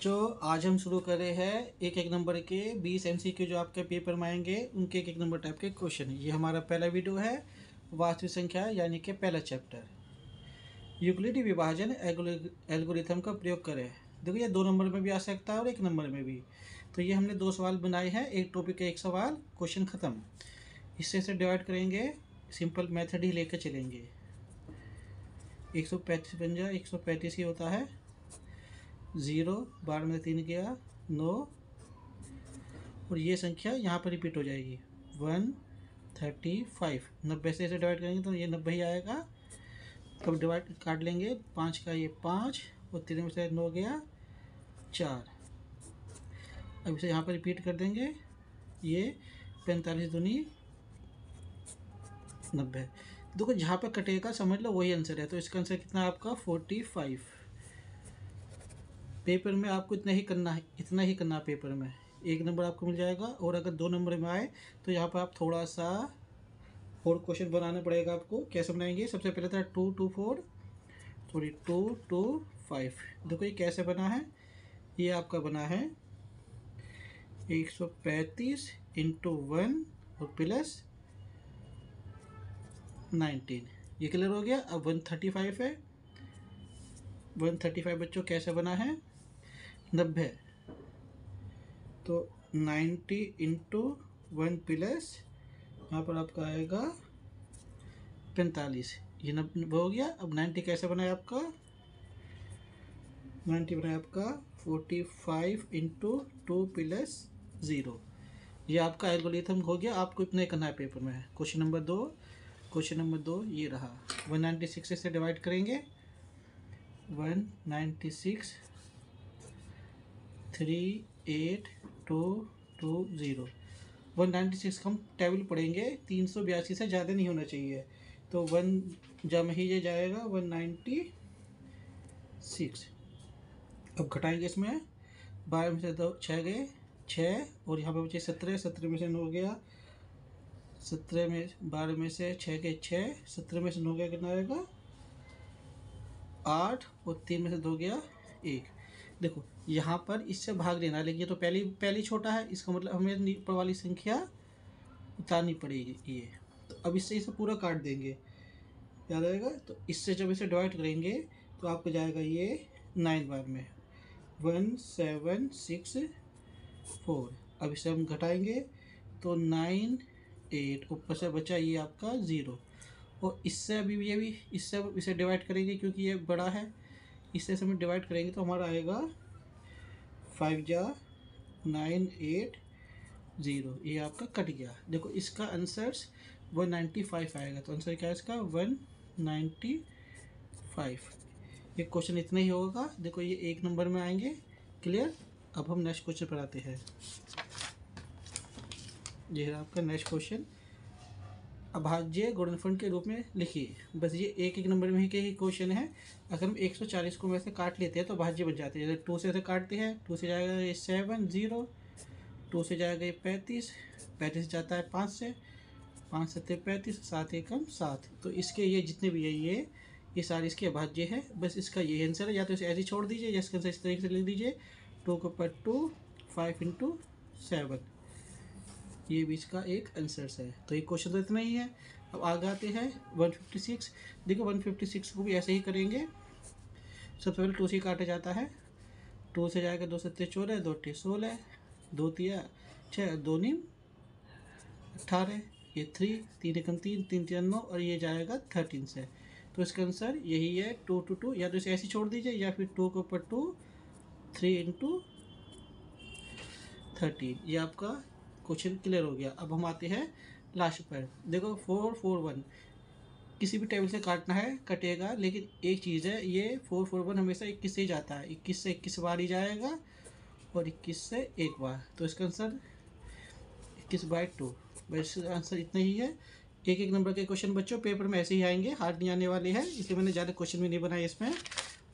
बच्चों आज हम शुरू कर रहे हैं एक नंबर के 20 एमसीक्यू जो आपके पेपर में आएंगे उनके एक नंबर टाइप के क्वेश्चन। ये हमारा पहला वीडियो है वास्तविक संख्या यानी कि पहला चैप्टर यूक्लिडी विभाजन एल्गोरिथम का प्रयोग करें। देखो ये 2 नंबर में भी आ सकता है और 1 नंबर में भी। तो ये हमने 2 सवाल बनाए हैं, एक टॉपिक का 1 सवाल, क्वेश्चन ख़त्म। इससे से डिवाइड करेंगे, सिंपल मेथड ही लेकर चलेंगे। 135 बन जाए 135 ही होता है। 0 12 में 3 गया 9 और ये संख्या यहाँ पर रिपीट हो जाएगी 135। 90 से इसे डिवाइड करेंगे तो ये 90 ही आएगा। तब डिवाइड काट लेंगे, 5 का ये 5 और 3 में से 9 गया 4। अब इसे यहाँ पर रिपीट कर देंगे, ये 45 दूनी 90। देखो जहाँ पर कटेगा समझ लो वही आंसर है, तो इसका आंसर कितना है आपका 45। पेपर में आपको इतना ही करना है पेपर में 1 नंबर आपको मिल जाएगा। और अगर 2 नंबर में आए तो यहाँ पर आप थोड़ा सा और क्वेश्चन बनाना पड़ेगा आपको। कैसे बनाएंगे, सबसे पहले था 2 2 4 सॉरी 2 2 5। देखो ये कैसे बना है, ये आपका बना है 135 इंटू 1 और प्लस 19। ये क्लियर हो गया। अब 135 है, 135 बच्चों कैसे बना है 90, तो 90 इंटू 1 प्लस यहाँ पर आपका आएगा 45। ये 90 हो गया। अब 90 कैसे बनाए आपका 90 बनाए आपका 45 इंटू 2 प्लस 0। ये आपका एल्गोरिथम हो गया। आपको इतना ही करना है पेपर में। क्वेश्चन नंबर दो ये रहा। 196 से डिवाइड करेंगे, 196 38220। 196 का हम टेबल पढ़ेंगे, 382 से ज़्यादा नहीं होना चाहिए, तो 1 जम ही ये जाएगा 196। अब घटाएंगे, इसमें 12 में से 2 6 गए 6 और यहाँ पे बचे 17, 17 में से 9 गया 17 में 12 में से 6 गए 6, 17 में से 9 गया कितना आएगा 8 और 3 में से 2 गया 1। देखो यहाँ पर इससे भाग लेना, लेकिन ये तो पहली छोटा है, इसका मतलब हमें ऊपर वाली संख्या उतारनी पड़ेगी ये। तो अब इससे इसे पूरा काट देंगे, याद आएगा। तो इससे जब इसे डिवाइड करेंगे तो आपको जाएगा ये 9 बार में 1764। अब इसे हम घटाएंगे तो 9 8, ऊपर से बचा ये आपका 0। और इससे अभी ये भी इससे इसे डिवाइड करेंगे क्योंकि ये बड़ा है, इससे हम डिवाइड करेंगे तो हमारा आएगा 5 जा 9 8 0। ये आपका कट गया। देखो इसका आंसर 195 आएगा। तो आंसर क्या है इसका 195। ये क्वेश्चन इतना ही होगा। देखो ये 1 नंबर में आएंगे। क्लियर। अब हम नेक्स्ट क्वेश्चन पर आते हैं। ये है आपका नेक्स्ट क्वेश्चन। अभाज्य गुणनफल के रूप में लिखिए। बस ये एक नंबर में ही के ही क्वेश्चन है। अगर हम 140 को वैसे काट लेते हैं तो अभाज्य बन जाते हैं। जैसे 2 से काटते हैं, 2 से जाएगा ये 7 0, 2 से जाएगा ये 35, 35 जाता है 5 से, 5 से 35, 7 एकम 7। तो इसके ये जितने भी है ये सारे इसके अभाज्य है। बस इसका ये आंसर है। या तो इसे ऐसे ही छोड़ दीजिए या इसका आंसर इस तरीके से लिख दीजिए 2 के ऊपर 2 5 इंटू 7। ये भी इसका एक आंसर है। तो ये क्वेश्चन तो इतना ही है। अब आगे आते हैं 156। देखो 156 को भी ऐसे ही करेंगे। सबसे पहले 2 से काटा जाता है, 2 से जाएगा 2 7 14, 2 8 16, 2 3 6, 2 9 18, ये 3 3 एकम 3 3 3 9 और ये जाएगा 13 से। तो इसका आंसर यही है 2 2 2। या तो इसे ऐसे छोड़ दीजिए या फिर 2 के ऊपर 2 3 इंटू 13। ये आपका क्वेश्चन क्लियर हो गया। अब हम आते हैं लास्ट पर। देखो 4 4 1 किसी भी टेबल से काटना है, कटेगा, लेकिन एक चीज़ है, ये 4 4 1 हमेशा 21 से ही जाता है। 21 से 21 बार ही जाएगा और 21 से एक बार। तो इसका आंसर 21/2। बस आंसर इतना ही है। एक नंबर के क्वेश्चन बच्चों पेपर में ऐसे ही आएंगे, हार्ड नहीं आने वाले हैं, इसलिए मैंने ज़्यादा क्वेश्चन भी नहीं बनाए इसमें।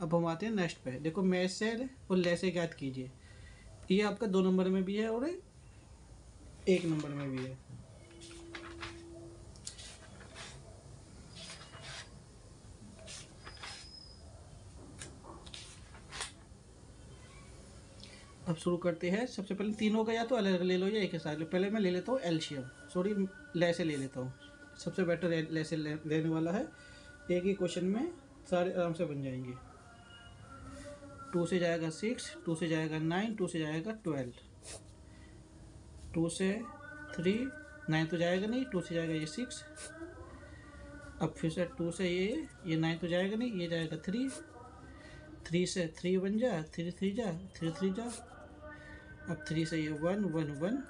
अब हम आते हैं नेक्स्ट पे। देखो मैच से और ले से ज्ञात कीजिए। ये आपका 2 नंबर में भी है और 1 नंबर में भी है। अब शुरू करते हैं। सबसे पहले तीनों का या तो अलग अलग ले लो या एक ही साथ लो। पहले मैं ले लेता हूँ एलशियम, सॉरी ले से ले लेता हूँ, सबसे बेटर ले से लेने वाला है। एक ही क्वेश्चन में सारे आराम से बन जाएंगे। 2 से जाएगा 6, 2 से जाएगा 9, 2 से जाएगा 12, 2 से 3, 9 तो जाएगा नहीं, 2 से जाएगा ये 6। अब फिर से 2 से ये 9 तो जाएगा नहीं, ये जाएगा 3, 3 से 3 बन जा, 3 3 जा, 3 3 जा। अब 3 से ये 1 1 1।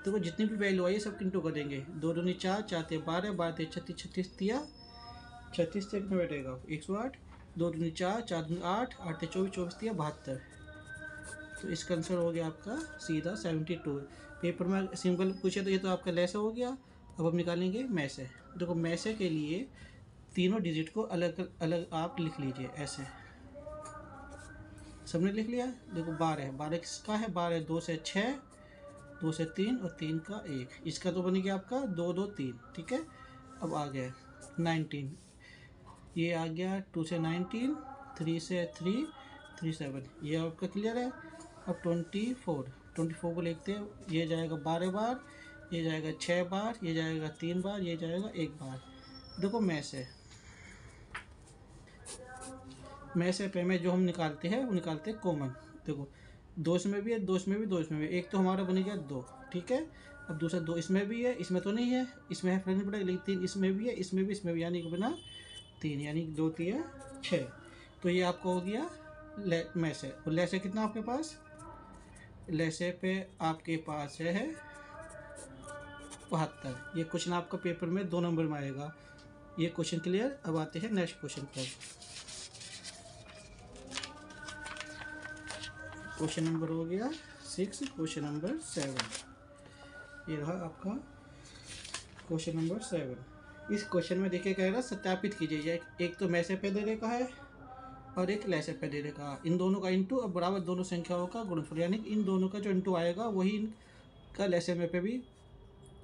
तो वो जितनी भी वैल्यू आई सब इंटू कर देंगे। 2 दूनी 4, 4 ते 12, 12 ते 36, 36 तिया 36 से कितना बैठेगा 108। 2 दूनी 4, 4 दूनी 8, 8 ते 24, 24 तिया 72। तो इसका आंसर हो गया आपका सीधा 72। पेपर में सिंपल पूछे तो ये तो आपका लेस हो गया। अब हम निकालेंगे मैसे। देखो मैसे के लिए तीनों डिजिट को अलग अलग आप लिख लीजिए ऐसे। सबने लिख लिया। देखो 12, 12 किसका है, 12 2 से 6, 2 से 3 और 3 का 1। इसका तो बन गया आपका 2 2 3, ठीक है। अब आ गया 19, ये आ गया 2 से 19, 3 से 3, 3 7, ये आपका क्लियर है। अब 24 को लिखते हैं। ये जाएगा 12 बार, ये जाएगा 6 बार, ये जाएगा 3 बार, ये जाएगा 1 बार। देखो में से पे में जो हम निकालते हैं वो निकालते हैं कॉमन। देखो 2 इसमें भी है, 2 इसमें भी, 2 इसमें भी। एक तो हमारा बन गया 2, ठीक है। अब दूसरा 2 इसमें भी है, इसमें तो नहीं है, इसमें है फर्क नहीं पड़ेगा, लेकिन 3 इसमें भी है, इसमें भी, इसमें भी, यानी कि बना 3, यानी 2 3 6। तो ये आपको हो गया में से। और ले से कितना आपके पास, लेसे पे आपके पास है 72। ये क्वेश्चन आपका पेपर में 2 नंबर में आएगा। ये क्वेश्चन क्लियर। अब आते हैं नेक्स्ट क्वेश्चन पर। क्वेश्चन नंबर हो गया 6, क्वेश्चन नंबर 7। ये रहा आपका क्वेश्चन नंबर 7। इस क्वेश्चन में देखिए कह रहा सत्यापित कीजिए। एक तो मैसे पे दे रखा है और एक लेसे पे दे रखा है। इन दोनों का इंटू अब बराबर दोनों संख्याओं का गुणनफल, यानी इन दोनों का जो इंटू आएगा वही इनका लेसे में पे भी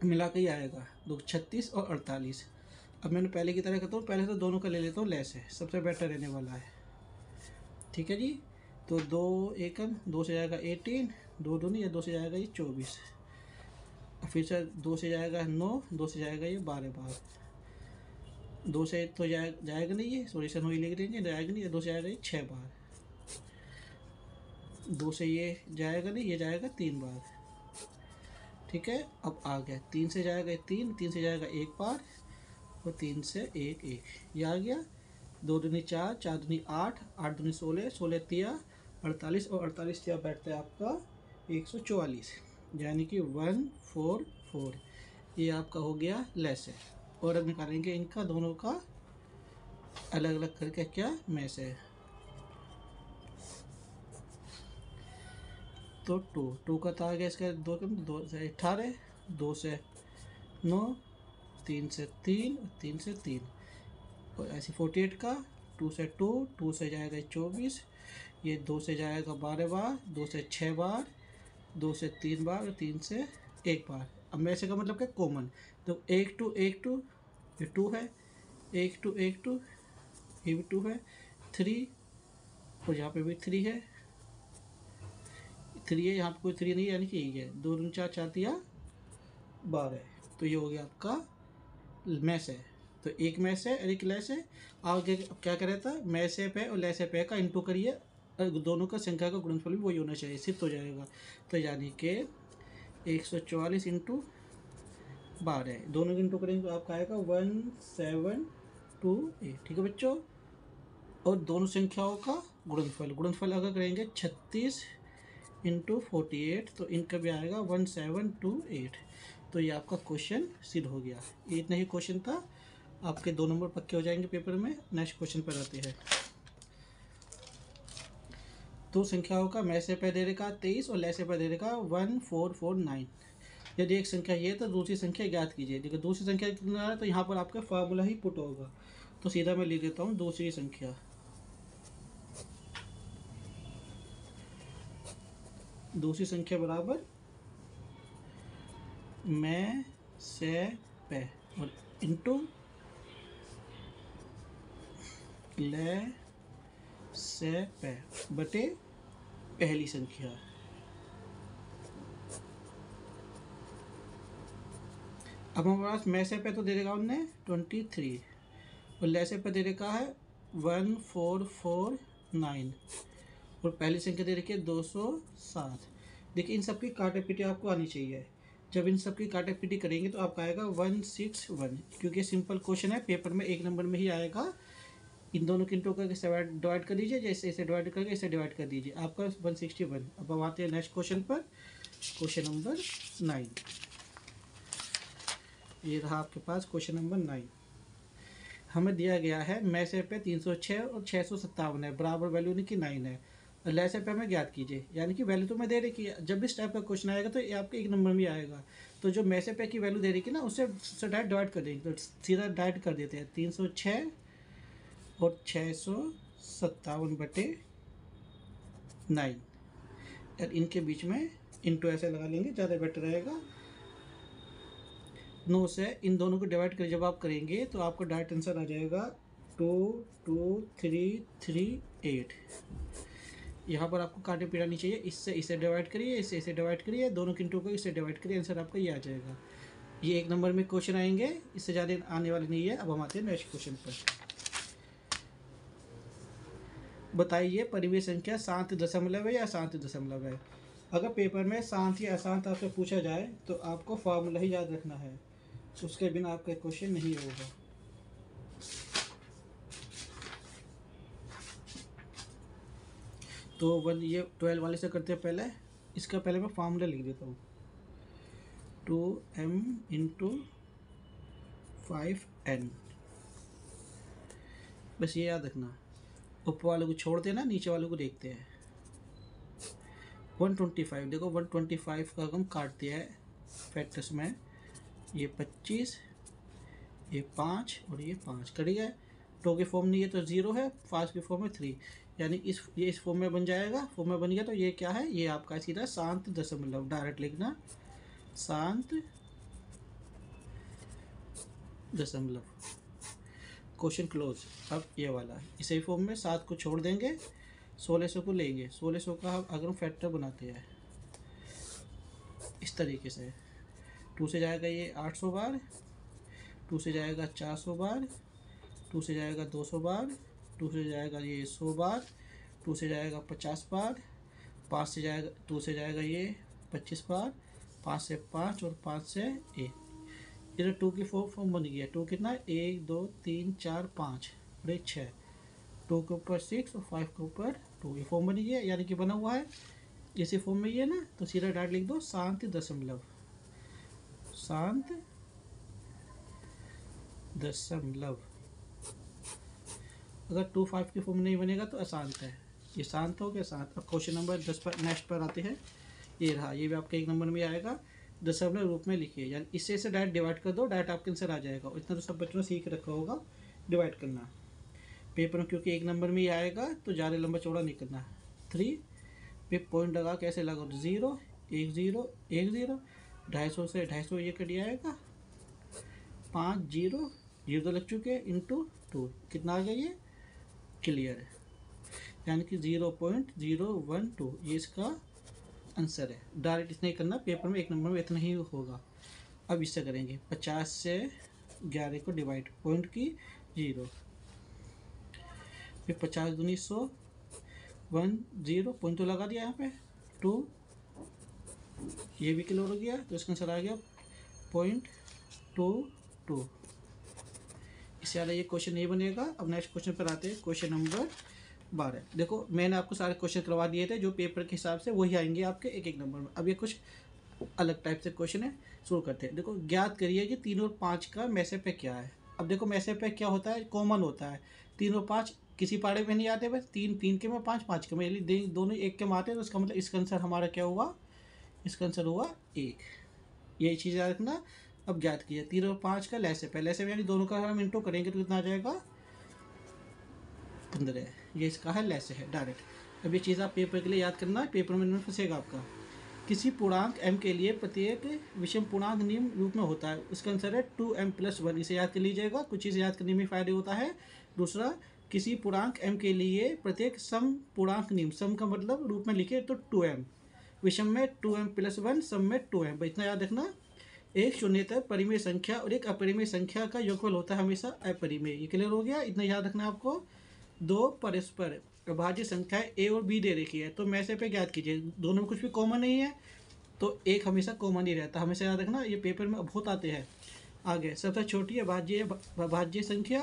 मिला के ही आएगा। 36 और 48। अब मैंने पहले की तरह करता हूँ, पहले तो दोनों का ले लेता हूँ लेसे, सबसे बेटर रहने वाला है, ठीक है जी। तो 2 एकम 2 से जाएगा 18, 2 दूनी या 2 से जाएगा ये 24। फिर से 2 से जाएगा 9, 2 से जाएगा ये 12 बार। 2 से तो जाएगा नहीं, ये सॉरी से 9 ही लिख देंगे, जाएगा नहीं। 2 से जाएगा ये 6 बार। 2 से ये जाएगा नहीं, ये जाएगा 3 बार, ठीक है। अब आ गया 3 से जाएगा 3, 3 से जाएगा 1 बार और 3 से 1 1, ये आ गया। 2 दूनी 4, 4 दूनी 8, 8 दूनी 16, 16 तिया 48 और 48 तिया बैठता है आपका 144, यानी कि 144। ये आपका हो गया लेस है। और अब निकालेंगे इनका दोनों का अलग अलग करके क्या में से। तो 2 का था गया इसका 2 से 18, 2 से 9, 3 से 3, 3 से 3 और ऐसे 48 का 2 से 2, 2 से जाएगा 24, ये 2 से जाएगा 12 बार, 2 से 6 बार, 2 से 3 बार और 3 से 1 बार। अब में से का मतलब क्या कॉमन। तो 1 2 1 2, ये 2 है, 1 2 1 2, ये भी 2 है, 3 और यहाँ पे भी 3 है, 3 है, यहाँ पे कोई 3 नहीं है, यानी कि यही है। 2 दूनी 4, 4 तिया 12। तो ये हो गया आपका में से। तो एक में से और एक ले से। आगे क्या कर रहा था, में से पे और ले से पे का इंटू करिए और दोनों का संख्या का गुणनफल भी वही होना चाहिए, सिर्फ हो जाएगा। तो यानी कि 144 इंटू 12, दोनों का इंटू करेंगे तो आपका आएगा 1728, ठीक है बच्चों। और दोनों संख्याओं का गुणनफल अगर करेंगे 36 इंटू 48 तो इनका भी आएगा 1728। तो ये आपका क्वेश्चन सिद्ध हो गया। ये इतना ही क्वेश्चन था, आपके 2 नंबर पक्के हो जाएंगे पेपर में। नेक्स्ट क्वेश्चन पर आते हैं। दो संख्याओं का में से पे दे रखा 23 और ले से पे दे रखा 1449। यदि एक संख्या ये तो दूसरी संख्या ज्ञात कीजिए। देखिए दूसरी संख्या कितना आ रहा है, तो यहाँ पर आपका फार्मूला ही पुट होगा। तो सीधा मैं लिख देता हूँ दूसरी संख्या। दूसरी संख्या बराबर में से पे और इंटू ले से पे बटे पहली संख्या। अब हमारे पास मैसे पे तो दे देगा उनने 23 और लैसे पे दे रखा है 1449 और पहली संख्या दे रखी है 207। देखिए इन सब की काटे पीटे आपको आनी चाहिए। जब इन सब की काटे पीटी करेंगे तो आपका आएगा 161, क्योंकि सिंपल क्वेश्चन है, पेपर में एक नंबर में ही आएगा। इन दोनों किंटो करके डिवाइड कर दीजिए, जैसे इसे डिवाइड करके इसे डिवाइड कर दीजिए, आपका 161। अब हम आते हैं नेक्स्ट क्वेश्चन पर, क्वेश्चन नंबर 9। ये रहा आपके पास क्वेश्चन नंबर 9। हमें दिया गया है मैसे पे 306 और 657 है, बराबर वैल्यू यानी कि 9 है, और लैसे पे हमें ज्ञात कीजिए। यानी कि वैल्यू तो मैं दे रखी है, जब भी इस टाइप का क्वेश्चन आएगा तो ये आपके एक नंबर में आएगा। तो जो मैसे पे की वैल्यू दे रखी है ना, उससे डायरेक्ट डिवाइड कर देंगे, तो सीधा डायरेक्ट कर देते हैं 306 और 657/9, और इनके बीच में इंटू ऐसे लगा लेंगे, ज़्यादा बेटर रहेगा। 9 से इन दोनों को डिवाइड कर जब आप करेंगे तो आपका डायरेक्ट आंसर आ जाएगा 22338। यहाँ पर आपको काटे पिटानी चाहिए, इससे इसे डिवाइड करिए, इससे इसे डिवाइड करिए, दोनों किंटू को इससे डिवाइड करिए, आंसर आपका ये आ जाएगा। ये एक नंबर में क्वेश्चन आएंगे, इससे ज़्यादा आने वाले नहीं है। अब हम आते हैं नेक्स्ट क्वेश्चन पर। बताइए परिमेय संख्या शांत दशमलव है या अशांत दशमलव है। अगर पेपर में शांत या अशांत आपसे पूछा जाए तो आपको फॉर्मूला ही याद रखना है, उसके बिना आपका क्वेश्चन नहीं होगा। तो ये 12 वाले से करते हैं। पहले इसका पहले मैं फार्मूला लिख देता हूँ, 2m × 5n। बस ये याद रखना, ऊपर वाले को छोड़ देना, नीचे वाले को देखते हैं। 125, देखो 125 का हम काटते हैं फैक्टर्स में, ये 25, ये 5 और ये 5 कट गया। टो के फॉर्म नहीं है तो 0 है, 5 के फॉर्म में 3, यानी ये इस फॉर्म में बन जाएगा। फॉर्म में बन गया तो ये क्या है, ये आपका सीधा शांत दशमलव, डायरेक्ट लिखना शांत दशमलव। Question close. अब ये वाला इसी फॉर्म में 7 को छोड़ देंगे, 1600 को लेंगे। 1600 का अगर हम फैक्टर बनाते हैं इस तरीके से, 2 से जाएगा ये 800 बार, 2 से जाएगा 400 बार, 2 से जाएगा 200 बार, 2 से जाएगा ये 100 बार, 2 से जाएगा 50 बार, 5 से जाएगा 2 से जाएगा ये 25 बार, 5 से 5 और 5 से 1। इधर 2 की फॉर्म बन गया। 2 कितना, 1 2 3 4 5 और 1 6, 2 के ऊपर 6 और 5 के ऊपर 2, ये फॉर्म बन गया, यानी कि बना हुआ है इसी फॉर्म में ये ना, तो सीधा डायरेक्ट लिख दो शांत दशमलव, शांत दशमलव। अगर 2 5 की फॉर्म नहीं बनेगा तो अशांत है, ये शांत हो गया शांत। अब क्वेश्चन नंबर 10 पर नेक्स्ट पर आते हैं। ये रहा, ये भी आपके एक नंबर में आएगा, दशमलव रूप में लिखिए, यानी इससे डायरेक्ट डिवाइड कर दो, डायरेक्ट आपके आंसर आ जाएगा। और इतना तो सब बच्चों ने सीख रखा होगा डिवाइड करना पेपर में, क्योंकि एक नंबर में ही आएगा तो ज़्यादा लंबा चौड़ा नहीं करना। 3 पे पॉइंट लगा कैसे लगा, 0 1 0 1 0, 250 से 250 ये कट जाएगा, 5 0 0 तो लग चुके हैं, इंटू 2 कितना आ गया, ये क्लियर है, यानी कि 0.012 ये इसका आंसर है। डायरेक्ट इतना ही करना, पेपर में एक नंबर में इतना ही होगा। अब इससे करेंगे 50 से 11 को डिवाइड, पॉइंट की 0, फिर 50 दूनी 100, 1 0 पॉइंट तो लगा दिया यहाँ पे, 2 ये भी क्लियर हो गया, तो इसका आंसर आ गया 0.22। इससे ज़्यादा ये क्वेश्चन नहीं बनेगा। अब नेक्स्ट क्वेश्चन पर आते हैं, क्वेश्चन नंबर 12। देखो मैंने आपको सारे क्वेश्चन करवा दिए थे, जो पेपर के हिसाब से वही आएंगे आपके एक एक नंबर में। अब ये कुछ अलग टाइप से क्वेश्चन है, शुरू करते हैं। देखो ज्ञात करिए कि 3 और 5 का मैसे पे क्या है। अब देखो मैसे पे क्या होता है, कॉमन होता है, 3 और 5 किसी पाड़े में नहीं आते, बस 3 3 के में 5 5 के में, दोनों एक के में आते हैं, तो इसका मतलब इसका आंसर हमारा क्या हुआ, इसका आंसर हुआ 1। यही चीज़ याद रखना। अब ज्ञात किया 3 और 5 का लैसे पे, लैसे पे यानी दोनों का हम इंटू करेंगे तो कितना आ जाएगा, 15। ये इसका है लैसे है डायरेक्ट। अब ये चीज़ आप पेपर के लिए याद करना, पेपर में फंसेगा आपका। किसी पूर्णांक m के लिए प्रत्येक विषम पूर्णांक निम्न रूप में होता है, उसका आंसर है 2m+1। इसे याद कर लीजिएगा, कुछ चीज़ याद करने में फ़ायदे होता है। दूसरा, किसी पूर्णांक m के लिए प्रत्येक सम पूर्णांक निम्न, सम का मतलब रूप में लिखे तो 2m, विषम में 2m+1, सम में 2m। इतना याद रखना, एक शून्येतर परिमेय संख्या और एक अपरिमेय संख्या का योगफल होता है हमेशा अपरिमेय। ये क्लियर हो गया, इतना याद रखना आपको। दो परस्पर अभाज्य संख्याएं ए और बी दे रखी है, तो मैसे पे ज्ञात कीजिए। दोनों में कुछ भी कॉमन नहीं है तो एक हमेशा कॉमन ही रहता है, हमेशा याद रखना, ये पेपर में बहुत आते हैं। आगे सबसे छोटी अभाज्य संख्या,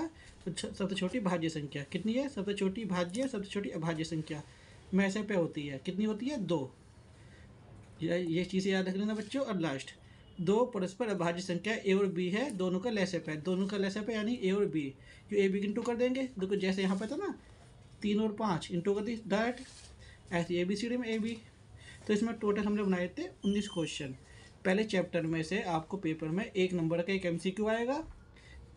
सबसे छोटी भाज्य संख्या कितनी है? सबसे छोटी भाज्य, सबसे छोटी अभाज्य संख्या मैसे पे होती है, कितनी होती है? 2। ये चीज़ें याद रख लेना बच्चों। और लास्ट, दो परस्पर अभाज्य संख्या ए और बी है, दोनों का लैसेप है, दोनों का लैसेप है यानी ए और बी। क्यों ए बी इंटू कर देंगे, देखो जैसे यहाँ पे था ना 3 और 5 इंटू कर दी डायरेक्ट, ऐसे ए बी सी डी में ए बी। तो इसमें टोटल हमने बनाए थे 19 क्वेश्चन। पहले चैप्टर में से आपको पेपर में 1 नंबर का एक एमसीक्यू आएगा,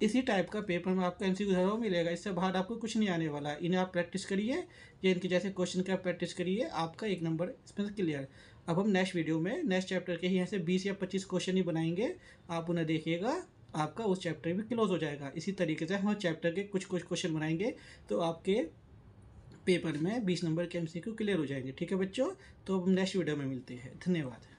इसी टाइप का पेपर में आपको एमसीक्यू ज़रूर मिलेगा, इससे बाहर आपको कुछ नहीं आने वाला है। इन्हें आप प्रैक्टिस करिए, ये इनके जैसे क्वेश्चन का प्रैक्टिस करिए, आपका 1 नंबर इसमें क्लियर। अब हम नेक्स्ट वीडियो में नेक्स्ट चैप्टर के ही यहाँ से 20 या 25 क्वेश्चन ही बनाएंगे, आप उन्हें देखिएगा, आपका उस चैप्टर भी क्लोज हो जाएगा। इसी तरीके से हम चैप्टर के कुछ क्वेश्चन बनाएंगे तो आपके पेपर में 20 नंबर के एमसीक्यू क्लियर हो जाएंगे। ठीक है बच्चों, तो हम नेक्स्ट वीडियो में मिलते हैं। धन्यवाद।